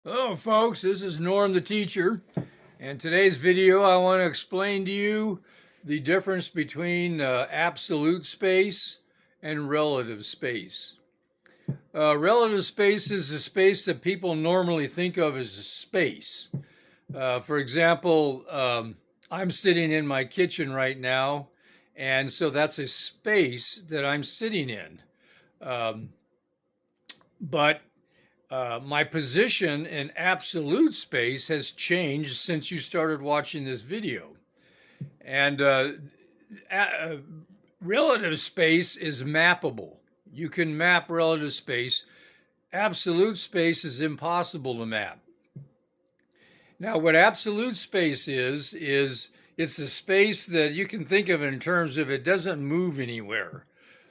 Hello folks, this is Norm the teacher, and today's video I want to explain to you the difference between absolute space and relative space. Relative space is a space that people normally think of as a space. For example, I'm sitting in my kitchen right now, and so that's a space that I'm sitting in. Um, but My position in absolute space has changed since you started watching this video. And Relative space is mappable. You can map relative space. Absolute space is impossible to map. Now, what absolute space is it's a space that you can think of in terms of it doesn't move anywhere.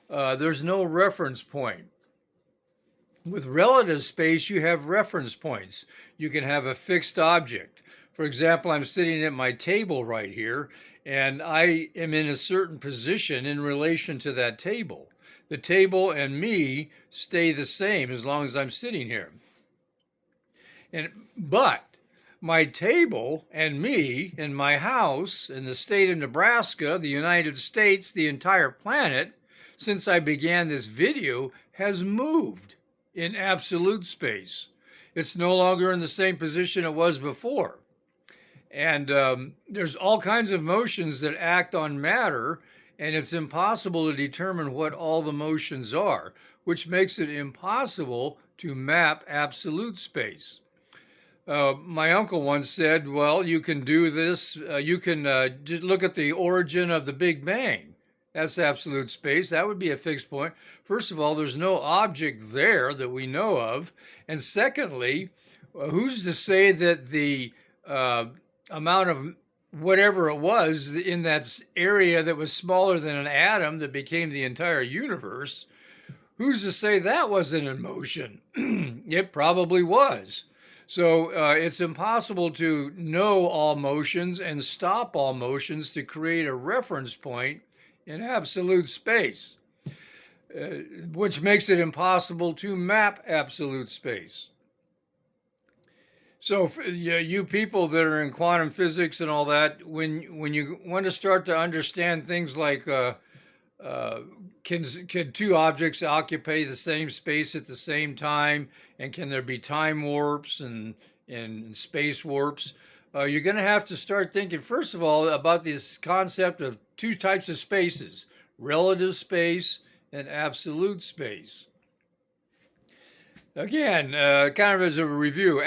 There's no reference point. With relative space, you have reference points. You can have a fixed object. For example, I'm sitting at my table right here, and I am in a certain position in relation to that table. The table and me stay the same as long as I'm sitting here. But my table and me in my house in the state of Nebraska, the United States, the entire planet, since I began this video, has moved in absolute space. It's no longer in the same position it was before. And there's all kinds of motions that act on matter, and it's impossible to determine what all the motions are, which makes it impossible to map absolute space. My uncle once said, well, you can do this, you can just look at the origin of the Big Bang. That's absolute space. That would be a fixed point. First of all, there's no object there that we know of. And secondly, who's to say that the amount of whatever it was in that area that was smaller than an atom that became the entire universe, who's to say that wasn't in motion? It probably was. So it's impossible to know all motions and stop all motions to create a reference point in absolute space, which makes it impossible to map absolute space. So you people that are in quantum physics and all that, when you want to start to understand things like can two objects occupy the same space at the same time, and can there be time warps and space warps? You're going to have to start thinking, first of all, about this concept of two types of spaces: relative space and absolute space. Again, kind of as a review,